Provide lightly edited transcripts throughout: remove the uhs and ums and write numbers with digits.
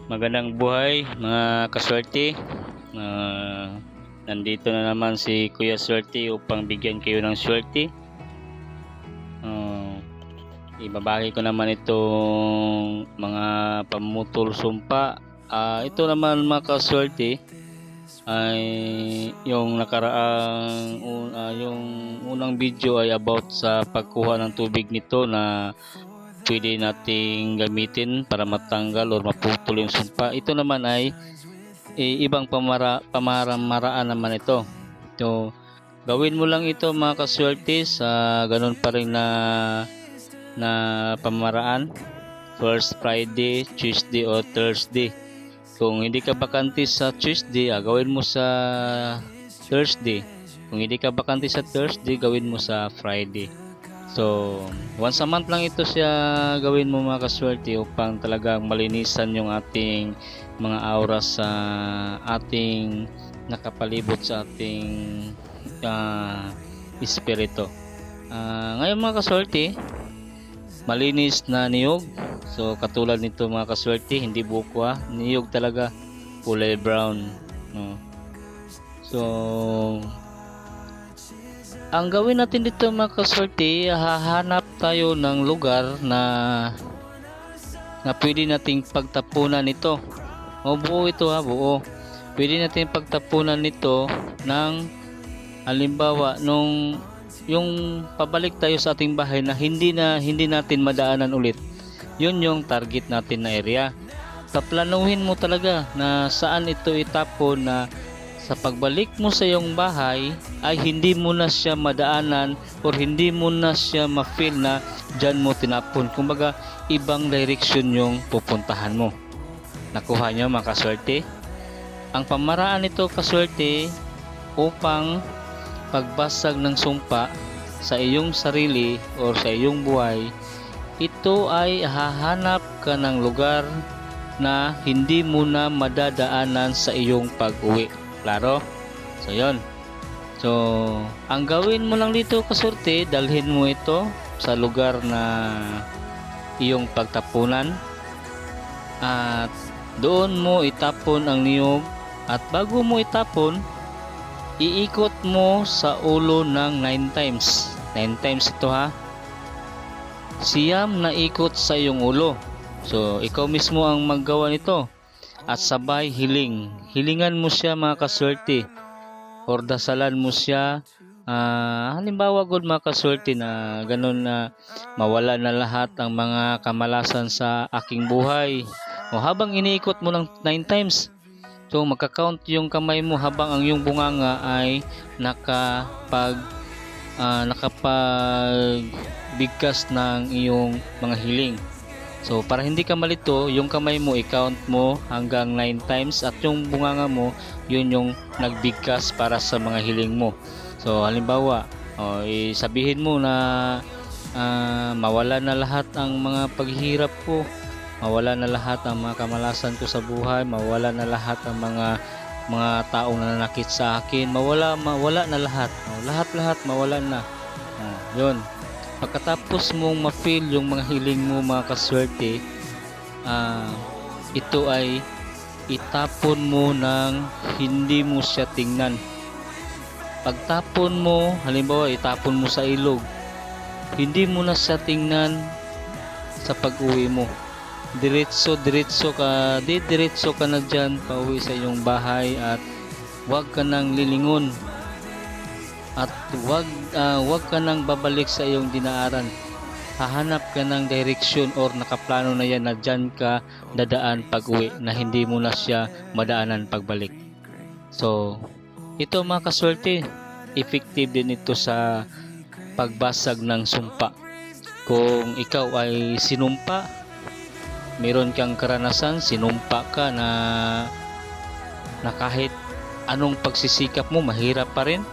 Magandang buhay mga kaswerte. Nandito na naman si Kuya Swerte upang bigyan kayo ng swerte. Ibabagi ko naman itong mga pamutol sumpa. Ito naman mga kaswerte ay yung nakaraang yung unang video ay about sa pagkuha ng tubig nito na pwede nating gamitin para matanggal o maputol yung sumpa. Ito naman ay ibang pamamaraan naman ito. So, gawin mo lang ito mga kaswerte sa ganun pa rin na pamamaraan. First Friday, Tuesday o Thursday. Kung hindi ka bakante sa Tuesday, gawin mo sa Thursday. Kung hindi ka bakante sa Thursday, gawin mo sa Friday. So, once a month lang ito siya gawin mo mga kaswerte upang talagang malinisan yung ating mga aura sa ating nakapalibot sa ating espiritu. Ngayon mga kaswerte, malinis na niyog. So, katulad nito mga kaswerte, hindi buko niyog talaga, kulay brown. No? So, ang gawin natin dito mga kaswerte, hahanap tayo ng lugar na pwede nating pagtapunan nito. Buo ito buo. Pwede nating pagtapunan nito ng halimbawa yung pabalik tayo sa ating bahay na hindi natin madaanan ulit. Yun yung target natin na area. Paplanuhin mo talaga na saan ito itapon na sa pagbalik mo sa iyong bahay ay hindi mo na siya madaanan or hindi mo na siya ma-feel na dyan mo tinapon. Kumbaga, ibang direction yung pupuntahan mo. Nakuha nyo mga kaswerte? Ang pamaraan nito kaswerte upang pagbasag ng sumpa sa iyong sarili or sa iyong buhay, ito ay hahanap ka ng lugar na hindi mo na madadaanan sa iyong pag-uwi. Klaro? So, yun. So, ang gawin mo lang dito kaswerte, dalhin mo ito sa lugar na iyong pagtapunan at doon mo itapon ang niyog at bago mo itapon, iikot mo sa ulo ng 9 times. 9 times ito Siyam na ikot sa iyong ulo. So, ikaw mismo ang maggawa nito. At sabay hilingan mo siya mga kaswerte or dasalan mo siya. Halimbawa good mga kaswerte na ganun na mawala na lahat ang mga kamalasan sa aking buhay. O habang iniikot mo ng 9 times, so magka-count yung kamay mo habang ang iyong bunganga ay nakapagbigkas ng iyong mga hiling. So, para hindi ka malito, yung kamay mo, i-count mo hanggang 9 times at yung bunganga mo, yun yung nagbigkas para sa mga hiling mo. So, halimbawa, sabihin mo na mawala na lahat ang mga paghihirap ko, mawala na lahat ang mga kamalasan ko sa buhay, mawala na lahat ang mga taong nananakit sa akin, mawala na lahat. Lahat mawala na. Yun. Pagkatapos mong ma-feel yung mga hiling mo mga kaswerte, ito ay itapon mo ng hindi mo siya tingnan. Pagtapon mo, halimbawa itapon mo sa ilog, hindi mo na siya tingnan sa pag-uwi mo. Diretso ka na dyan pauwi sa iyong bahay at huwag ka nang lilingon. At wag ka nang babalik sa iyong dinaaran. Hahanap ka ng direction or nakaplano na yan na dyan ka dadaan pag-uwi na hindi mo na siya madaanan pagbalik. So, ito mga kaswerte, effective din ito sa pagbasag ng sumpa. Kung ikaw ay sinumpa, meron kang karanasan, sinumpa ka na kahit anong pagsisikap mo, mahirap pa rin.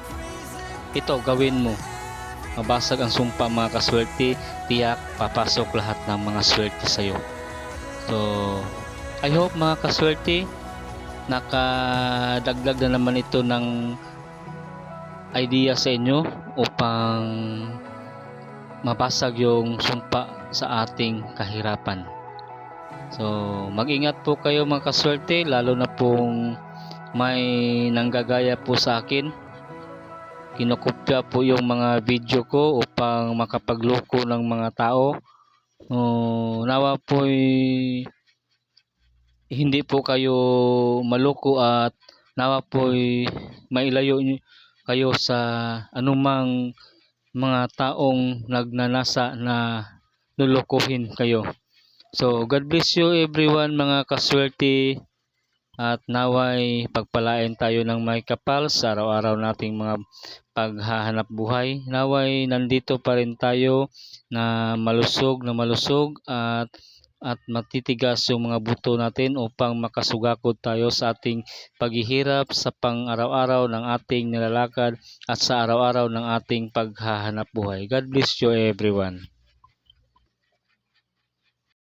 Ito gawin mo, mabasag ang sumpa mga kaswerte, tiyak papasok lahat ng mga swerte sa iyo. So, I hope mga kaswerte, nakadagdag na naman ito ng idea sa inyo upang mabasag yung sumpa sa ating kahirapan. So, mag-ingat po kayo mga kaswerte, lalo na pong may nanggagaya po sa akin. Kinokopya po yung mga video ko upang makapagloko ng mga tao. Nawa po hindi po kayo maloko at nawa po mailayo kayo sa anumang mga taong nagnanasa na lulukuhin kayo. So, God bless you everyone mga kaswerte, at naway pagpalain tayo ng may kapal sa araw-araw nating mga paghahanap buhay. Naway nandito pa rin tayo na malusog at matitigas yung mga buto natin upang makasugakod tayo sa ating paghihirap sa pang-araw-araw ng ating nilalakad at sa araw-araw ng ating paghahanap buhay. God bless you everyone.